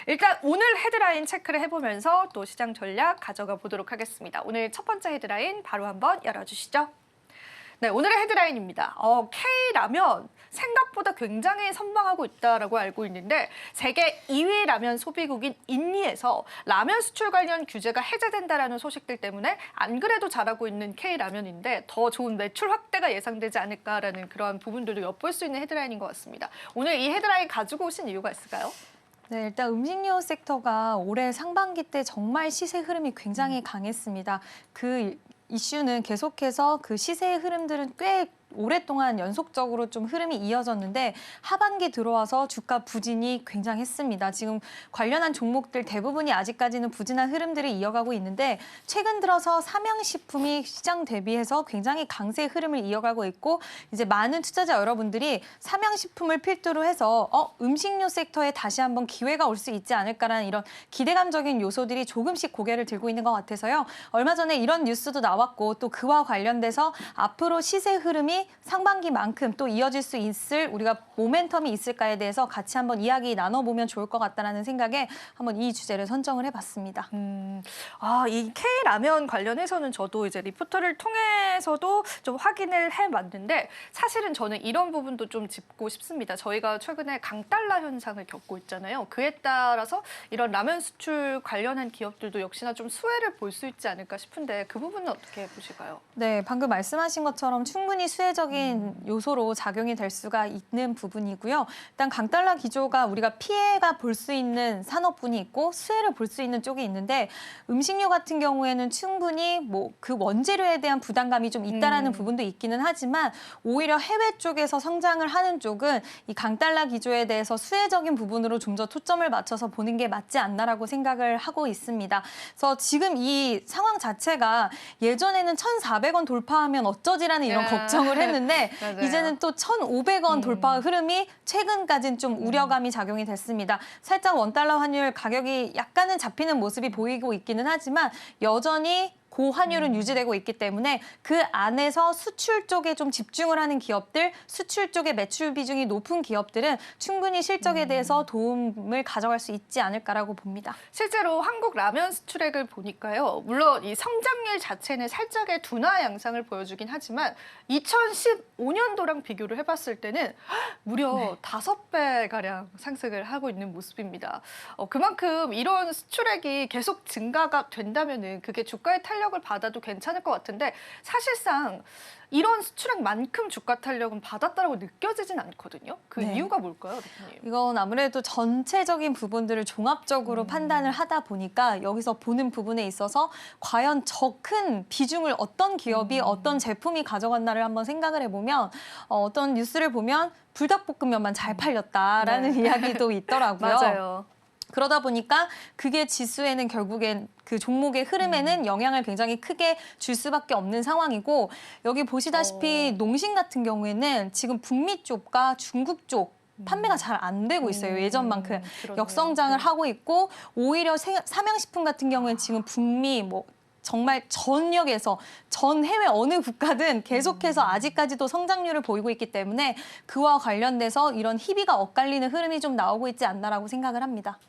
일단 오늘 헤드라인 체크를 해보면서 또 시장 전략 가져가 보도록 하겠습니다. 오늘 첫 번째 헤드라인 바로 한번 열어주시죠. 네, 오늘의 헤드라인입니다. K라면 생각보다 굉장히 선방하고 있다라고 알고 있는데 세계 2위 라면 소비국인 인니에서 라면 수출 관련 규제가 해제된다라는 소식들 때문에 안 그래도 잘하고 있는 K라면인데 더 좋은 매출 확대가 예상되지 않을까라는 그러한 부분들도 엿볼 수 있는 헤드라인인 것 같습니다. 오늘 이 헤드라인 가지고 오신 이유가 있을까요? 네, 일단 음식료 섹터가 올해 상반기 때 정말 시세 흐름이 굉장히 강했습니다. 그 이슈는 계속해서 그 시세의 흐름들은 꽤 오랫동안 연속적으로 좀 흐름이 이어졌는데 하반기 들어와서 주가 부진이 굉장했습니다. 지금 관련한 종목들 대부분이 아직까지는 부진한 흐름들을 이어가고 있는데 최근 들어서 삼양식품이 시장 대비해서 굉장히 강세 흐름을 이어가고 있고 이제 많은 투자자 여러분들이 삼양식품을 필두로 해서 음식료 섹터에 다시 한번 기회가 올 수 있지 않을까라는 이런 기대감적인 요소들이 조금씩 고개를 들고 있는 것 같아서요. 얼마 전에 이런 뉴스도 나왔고 또 그와 관련돼서 앞으로 시세 흐름이 상반기만큼 또 이어질 수 있을 우리가 모멘텀이 있을까에 대해서 같이 한번 이야기 나눠보면 좋을 것 같다는 생각에 한번 이 주제를 선정을 해봤습니다. 이 K라면 관련해서는 저도 이제 리포터를 통해서도 좀 확인을 해봤는데 사실은 저는 이런 부분도 좀 짚고 싶습니다. 저희가 최근에 강달러 현상을 겪고 있잖아요. 그에 따라서 이런 라면 수출 관련한 기업들도 역시나 좀 수혜를 볼 수 있지 않을까 싶은데 그 부분은 어떻게 보실까요? 네, 방금 말씀하신 것처럼 충분히 수혜적인 요소로 작용이 될 수가 있는 부분이고요. 일단 강달러 기조가 우리가 피해가 볼 수 있는 산업군이 있고 수혜를 볼 수 있는 쪽이 있는데 음식료 같은 경우에는 충분히 뭐 그 원재료에 대한 부담감이 좀 있다라는 부분도 있기는 하지만 오히려 해외 쪽에서 성장을 하는 쪽은 이 강달러 기조에 대해서 수혜적인 부분으로 좀 더 초점을 맞춰서 보는 게 맞지 않나라고 생각을 하고 있습니다. 그래서 지금 이 상황 자체가 예전에는 1,400원 돌파하면 어쩌지라는 이런 걱정을 했는데 이제는 또 1,500원 돌파 흐름이 최근까지는 좀 우려감이 작용이 됐습니다. 살짝 원달러 환율 가격이 약간은 잡히는 모습이 보이고 있기는 하지만 여전히 고환율은 유지되고 있기 때문에 그 안에서 수출 쪽에 좀 집중을 하는 기업들, 수출 쪽에 매출 비중이 높은 기업들은 충분히 실적에 대해서 도움을 가져갈 수 있지 않을까라고 봅니다. 실제로 한국 라면 수출액을 보니까요. 물론 이 성장률 자체는 살짝의 둔화 양상을 보여주긴 하지만 2015년도랑 비교를 해봤을 때는 무려 5배가량 상승을 하고 있는 모습입니다. 그만큼 이런 수출액이 계속 증가가 된다면은 그게 주가의 탄력을 받아도 괜찮을 것 같은데 사실상 이런 수출액만큼 주가 탄력은 받았다라고 느껴지진 않거든요. 그 이유가 뭘까요, 대표님? 이건 아무래도 전체적인 부분들을 종합적으로 판단을 하다 보니까 여기서 보는 부분에 있어서 과연 저 큰 비중을 어떤 기업이 어떤 제품이 가져갔나를 한번 생각을 해보면 어떤 뉴스를 보면 불닭볶음면만 잘 팔렸다라는 이야기도 있더라고요. 맞아요. 그러다 보니까 그게 지수에는 결국엔 그 종목의 흐름에는 영향을 굉장히 크게 줄 수밖에 없는 상황이고 여기 보시다시피 농심 같은 경우에는 지금 북미 쪽과 중국 쪽 판매가 잘 안 되고 있어요. 예전만큼 그러네요. 역성장을 하고 있고 오히려 삼양식품 같은 경우에는 지금 북미 뭐 정말 전역에서 전 해외 어느 국가든 계속해서 아직까지도 성장률을 보이고 있기 때문에 그와 관련돼서 이런 희비가 엇갈리는 흐름이 좀 나오고 있지 않나라고 생각을 합니다.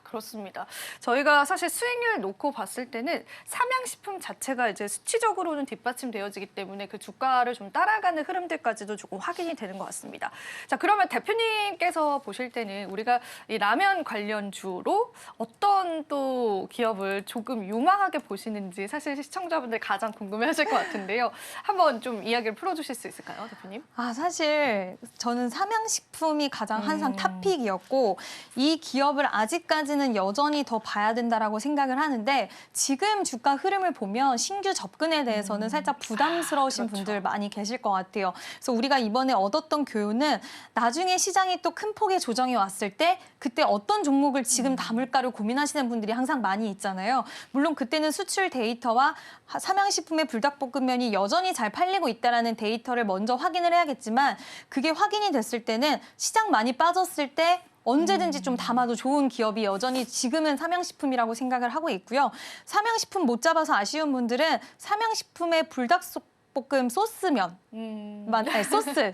그렇습니다. 저희가 사실 수익률 놓고 봤을 때는 삼양식품 자체가 이제 수치적으로는 뒷받침되어지기 때문에 그 주가를 좀 따라가는 흐름들까지도 조금 확인이 되는 것 같습니다. 자, 그러면 대표님께서 보실 때는 우리가 이 라면 관련주로 어떤 또 기업을 조금 유망하게 보시는지 사실 시청자분들 가장 궁금해하실 것 같은데요. 한번 좀 이야기를 풀어주실 수 있을까요, 대표님? 사실 저는 삼양식품이 가장 항상 탑픽이었고 이 기업을 아직까지는 여전히 더 봐야 된다라고 생각을 하는데 지금 주가 흐름을 보면 신규 접근에 대해서는 살짝 부담스러우신 분들 많이 계실 것 같아요. 그래서 우리가 이번에 얻었던 교훈은 나중에 시장이 또 큰 폭의 조정이 왔을 때 그때 어떤 종목을 지금 담을까를 고민하시는 분들이 항상 많이 있잖아요. 물론 그때는 수출 데이터와 삼양식품의 불닭볶음면이 여전히 잘 팔리고 있다는 데이터를 먼저 확인을 해야겠지만 그게 확인이 됐을 때는 시장 많이 빠졌을 때 언제든지 좀 담아도 좋은 기업이 여전히 지금은 삼양식품이라고 생각을 하고 있고요. 삼양식품 못 잡아서 아쉬운 분들은 삼양식품의 제육볶음 소스면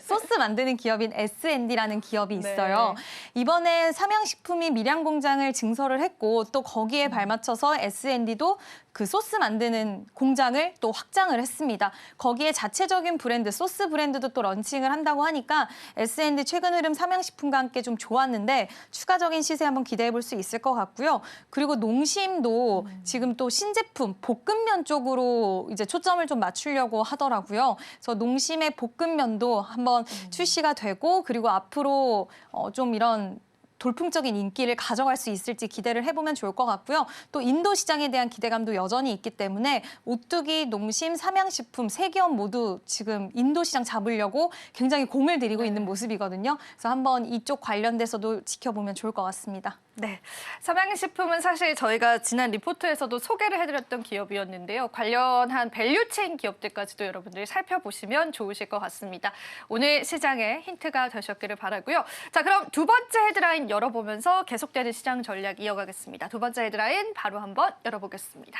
소스 만드는 기업인 S&D라는 기업이 있어요. 네. 이번에 삼양식품이 밀양공장을 증설을 했고 또 거기에 발맞춰서 S&D도 그 소스 만드는 공장을 또 확장을 했습니다. 거기에 자체적인 브랜드, 소스 브랜드도 또 런칭을 한다고 하니까 S&D 최근 흐름 삼양식품과 함께 좀 좋았는데 추가적인 시세 한번 기대해 볼 수 있을 것 같고요. 그리고 농심도 지금 또 신제품 볶음면 쪽으로 이제 초점을 좀 맞추려고 하더라고요. 그래서 농심의 볶음면도 한번 출시가 되고 그리고 앞으로 좀 이런 돌풍적인 인기를 가져갈 수 있을지 기대를 해보면 좋을 것 같고요. 또 인도 시장에 대한 기대감도 여전히 있기 때문에 오뚜기, 농심, 삼양식품 세 기업 모두 지금 인도 시장 잡으려고 굉장히 공을 들이고 있는 모습이거든요. 그래서 한번 이쪽 관련돼서도 지켜보면 좋을 것 같습니다. 네, 삼양식품은 사실 저희가 지난 리포트에서도 소개를 해드렸던 기업이었는데요. 관련한 밸류체인 기업들까지도 여러분들이 살펴보시면 좋으실 것 같습니다. 오늘 시장에 힌트가 되셨기를 바라고요. 자, 그럼 두 번째 헤드라인 열어보면서 계속되는 시장 전략 이어가겠습니다. 두 번째 헤드라인 바로 한번 열어보겠습니다.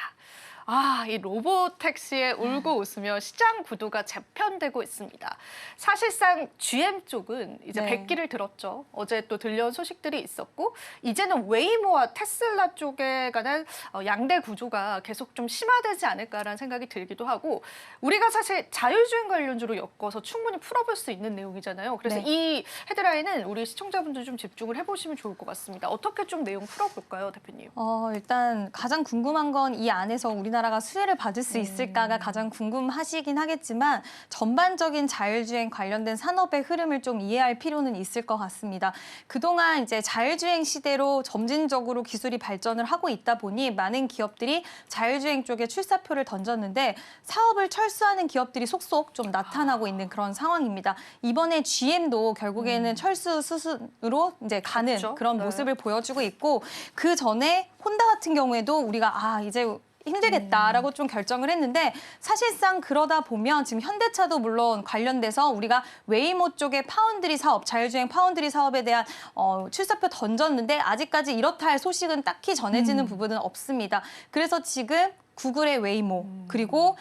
이 로보택시에 울고 웃으며 시장 구도가 재편되고 있습니다. 사실상 GM 쪽은 이제 네. 백기를 들었죠. 어제 또 들려온 소식들이 있었고 이제는 웨이모와 테슬라 쪽에 관한 양대 구조가 계속 좀 심화되지 않을까라는 생각이 들기도 하고 우리가 사실 자율주행 관련주로 엮어서 충분히 풀어볼 수 있는 내용이잖아요. 그래서 네. 이 헤드라인은 우리 시청자분들 좀 집중을 해보시면 좋을 것 같습니다. 어떻게 좀 내용 풀어볼까요, 대표님? 일단 가장 궁금한 건 이 안에서 우리나라가 수혜를 받을 수 있을까가 가장 궁금하시긴 하겠지만 전반적인 자율주행 관련된 산업의 흐름을 좀 이해할 필요는 있을 것 같습니다. 그동안 이제 자율주행 시대로 점진적으로 기술이 발전을 하고 있다 보니 많은 기업들이 자율주행 쪽에 출사표를 던졌는데 사업을 철수하는 기업들이 속속 좀 나타나고 있는 그런 상황입니다. 이번에 GM도 결국에는 철수 수순으로 이제 가는 그렇죠. 그런 네. 모습을 보여주고 있고 그 전에 혼다 같은 경우에도 우리가 이제 힘들겠다라고 좀 결정을 했는데 사실상 그러다 보면 지금 현대차도 물론 관련돼서 우리가 웨이모 쪽의 파운드리 사업, 자율주행 파운드리 사업에 대한 출사표 던졌는데 아직까지 이렇다 할 소식은 딱히 전해지는 부분은 없습니다. 그래서 지금 구글의 웨이모 그리고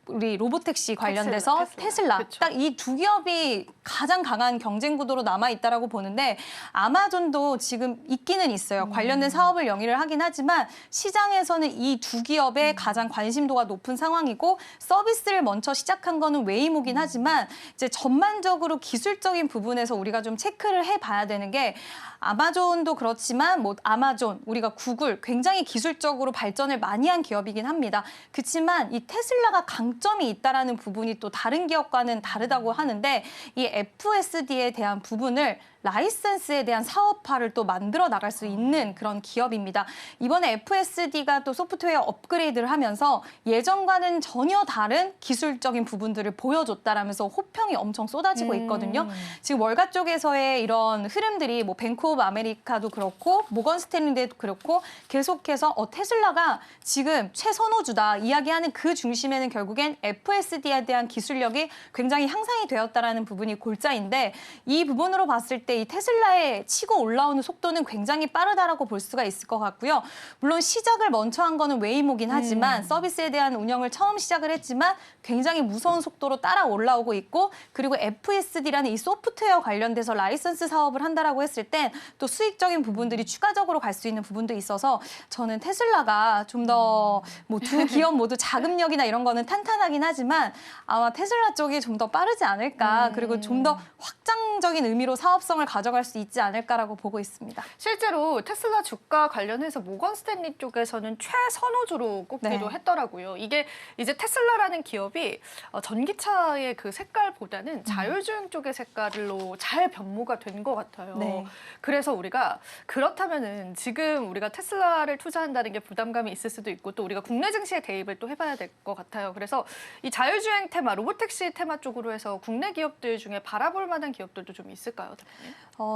우리 로보택시 관련돼서 테슬라 그쵸. 딱 이 두 기업이 가장 강한 경쟁 구도로 남아 있다라고 보는데 아마존도 지금 있기는 있어요. 관련된 사업을 영위를 하긴 하지만 시장에서는 이 두 기업에 가장 관심도가 높은 상황이고 서비스를 먼저 시작한 거는 웨이모긴 하지만 이제 전반적으로 기술적인 부분에서 우리가 좀 체크를 해봐야 되는 게 아마존도 그렇지만 뭐 아마존, 우리가 구글 굉장히 기술적으로 발전을 많이 한 기업이긴 합니다. 그렇지만 이 테슬라가 강점이 있다라는 부분이 또 다른 기업과는 다르다고 하는데 이 FSD에 대한 부분을 라이센스에 대한 사업화를 또 만들어 나갈 수 있는 그런 기업입니다. 이번에 FSD가 또 소프트웨어 업그레이드를 하면서 예전과는 전혀 다른 기술적인 부분들을 보여줬다라면서 호평이 엄청 쏟아지고 있거든요. 지금 월가 쪽에서의 이런 흐름들이 뭐 뱅크 오브 아메리카도 그렇고 모건 스탠리도 그렇고 계속해서 테슬라가 지금 최선호주다 이야기하는 그 중심에는 결국엔 FSD에 대한 기술력이 굉장히 향상이 되었다라는 부분이 골자인데 이 부분으로 봤을 때 이 테슬라의 치고 올라오는 속도는 굉장히 빠르다라고 볼 수가 있을 것 같고요. 물론 시작을 먼저 한 거는 웨이모긴 하지만 서비스에 대한 운영을 처음 시작을 했지만 굉장히 무서운 속도로 따라 올라오고 있고 그리고 FSD라는 이 소프트웨어 관련돼서 라이선스 사업을 한다라고 했을 땐 또 수익적인 부분들이 추가적으로 갈 수 있는 부분도 있어서 저는 테슬라가 좀 더 뭐 두 기업 모두 자금력이나 이런 거는 탄탄하긴 하지만 아마 테슬라 쪽이 좀 더 빠르지 않을까 그리고 좀 더 확장적인 의미로 사업성을 가져갈 수 있지 않을까라고 보고 있습니다. 실제로 테슬라 주가 관련해서 모건 스탠리 쪽에서는 최선호주로 꼽기도 네. 했더라고요. 이게 이제 테슬라라는 기업이 전기차의 그 색깔보다는 자율주행 쪽의 색깔로 잘 변모가 된 것 같아요. 네. 그래서 우리가 그렇다면은 지금 우리가 테슬라를 투자한다는 게 부담감이 있을 수도 있고 또 우리가 국내 증시에 대입을 또 해봐야 될 것 같아요. 그래서 이 자율주행 테마, 로보택시 테마 쪽으로 해서 국내 기업들 중에 바라볼 만한 기업들도 좀 있을까요, 대표님?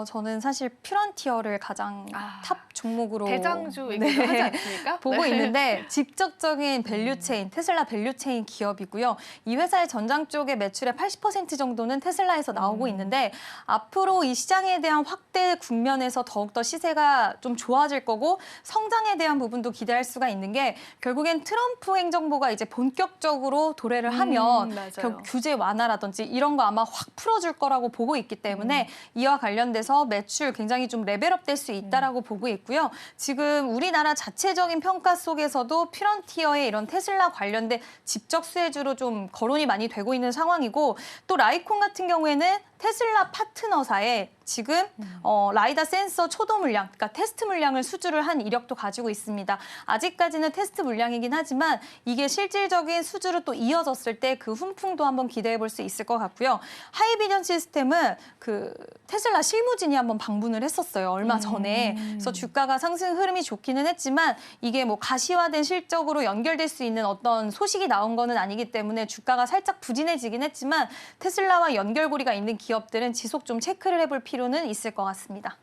저는 사실 퓨런티어를 가장 탑 종목으로 대장주이기도 하지 않습니까? 보고 있는데 직접적인 밸류체인, 테슬라 밸류체인 기업이고요. 이 회사의 전장 쪽의 매출의 80% 정도는 테슬라에서 나오고 있는데 앞으로 이 시장에 대한 확대 국면에서 더욱더 시세가 좀 좋아질 거고 성장에 대한 부분도 기대할 수가 있는 게 결국엔 트럼프 행정부가 이제 본격적으로 도래를 하면 규제 완화라든지 이런 거 아마 확 풀어줄 거라고 보고 있기 때문에 이와 관련돼서 매출 굉장히 좀 레벨업 될 수 있다라고 보고 있고요. 지금 우리나라 자체적인 평가 속에서도 퓨런티어의 이런 테슬라 관련된 직접 수혜주로 좀 거론이 많이 되고 있는 상황이고 또 라이콘 같은 경우에는 테슬라 파트너사에 지금 라이다 센서 초도 물량, 그러니까 테스트 물량을 수주를 한 이력도 가지고 있습니다. 아직까지는 테스트 물량이긴 하지만 이게 실질적인 수주로 또 이어졌을 때 그 훈풍도 한번 기대해 볼 수 있을 것 같고요. 하이비전 시스템은 그 테슬라 실무진이 한번 방문을 했었어요. 얼마 전에. 그래서 주가가 상승 흐름이 좋기는 했지만 이게 뭐 가시화된 실적으로 연결될 수 있는 어떤 소식이 나온 거는 아니기 때문에 주가가 살짝 부진해지긴 했지만 테슬라와 연결고리가 있는 기업들은 지속 좀 체크를 해볼 필요는 있을 것 같습니다.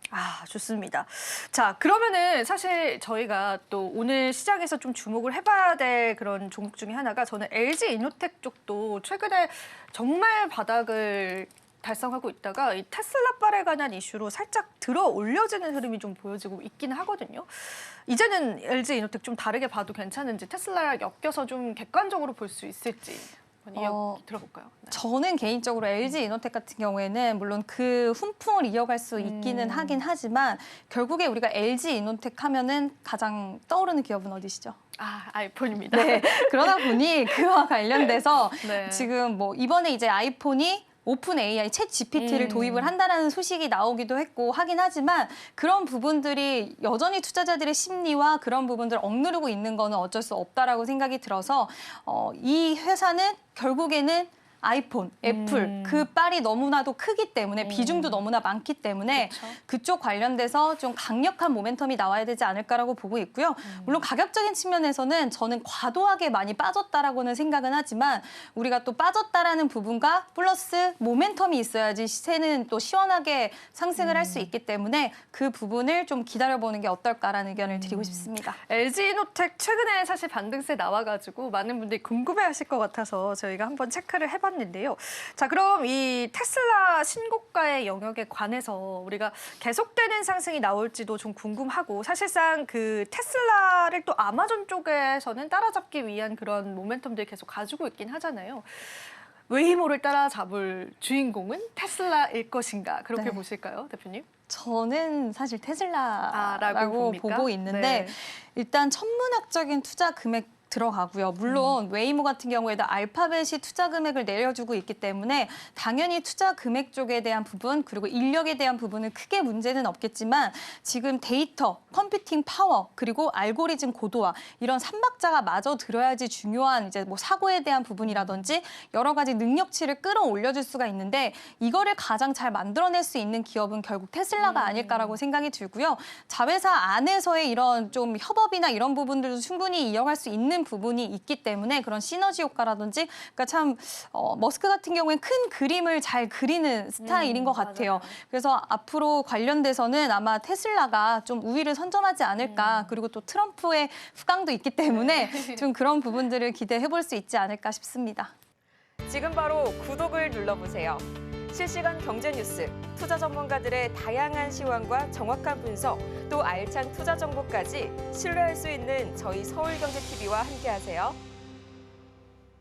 좋습니다. 자, 그러면은 사실 저희가 또 오늘 시장에서 좀 주목을 해봐야 될 그런 종목 중에 하나가 저는 LG 이노텍 쪽도 최근에 정말 바닥을 달성하고 있다가 이 테슬라빨에 관한 이슈로 살짝 들어 올려지는 흐름이 좀 보여지고 있긴 하거든요. 이제는 LG 이노텍 좀 다르게 봐도 괜찮은지 테슬라랑 엮여서 좀 객관적으로 볼 수 있을지 이야기 들어볼까요? 네. 저는 개인적으로 LG 이노텍 같은 경우에는 물론 그 훈풍을 이어갈 수 있기는 하긴 하지만 결국에 우리가 LG 이노텍 하면은 가장 떠오르는 기업은 어디시죠? 아이폰입니다. 네. 그러다 보니 그와 관련돼서 네. 지금 뭐 이번에 이제 아이폰이 오픈 AI, 챗 GPT를 도입을 한다라는 소식이 나오기도 했고 하긴 하지만 그런 부분들이 여전히 투자자들의 심리와 그런 부분들을 억누르고 있는 거는 어쩔 수 없다라고 생각이 들어서 이 회사는 결국에는 아이폰, 애플 그 빨이 너무나도 크기 때문에 비중도 너무나 많기 때문에 그쪽 관련돼서 좀 강력한 모멘텀이 나와야 되지 않을까라고 보고 있고요. 물론 가격적인 측면에서는 저는 과도하게 많이 빠졌다라고는 생각은 하지만 우리가 또 빠졌다라는 부분과 플러스 모멘텀이 있어야지 시세는 또 시원하게 상승을 할 수 있기 때문에 그 부분을 좀 기다려보는 게 어떨까라는 의견을 드리고 싶습니다. LG이노텍 최근에 사실 반등세 나와가지고 많은 분들이 궁금해하실 것 같아서 저희가 한번 체크를 해봤는데요. 자, 그럼 이 테슬라 신고가의 영역에 관해서 우리가 계속되는 상승이 나올지도 좀 궁금하고 사실상 그 테슬라를 또 아마존 쪽에서는 따라잡기 위한 그런 모멘텀들 계속 가지고 있긴 하잖아요. 웨이모를 따라잡을 주인공은 테슬라일 것인가 그렇게 보실까요, 대표님? 저는 사실 테슬라라고 봅니까? 보고 있는데 일단 천문학적인 투자 금액 들어가고요. 물론 웨이모 같은 경우에도 알파벳이 투자 금액을 내려주고 있기 때문에 당연히 투자 금액 쪽에 대한 부분 그리고 인력에 대한 부분은 크게 문제는 없겠지만 지금 데이터, 컴퓨팅 파워 그리고 알고리즘 고도화 이런 삼박자가 마저 들어야지 중요한 이제 뭐 사고에 대한 부분이라든지 여러 가지 능력치를 끌어올려줄 수가 있는데 이거를 가장 잘 만들어낼 수 있는 기업은 결국 테슬라가 아닐까라고 생각이 들고요. 자회사 안에서의 이런 좀 협업이나 이런 부분들도 충분히 이어갈 수 있는 부분이 있기 때문에 그런 시너지 효과라든지 그러니까 참 머스크 같은 경우엔 큰 그림을 잘 그리는 스타일인 것 같아요. 맞아요. 그래서 앞으로 관련돼서는 아마 테슬라가 좀 우위를 선점하지 않을까 그리고 또 트럼프의 후광도 있기 때문에 좀 그런 부분들을 기대해 볼 수 있지 않을까 싶습니다. 지금 바로 구독을 눌러보세요. 실시간 경제 뉴스, 투자 전문가들의 다양한 시황과 정확한 분석, 또 알찬 투자 정보까지 신뢰할 수 있는 저희 서울경제TV와 함께하세요.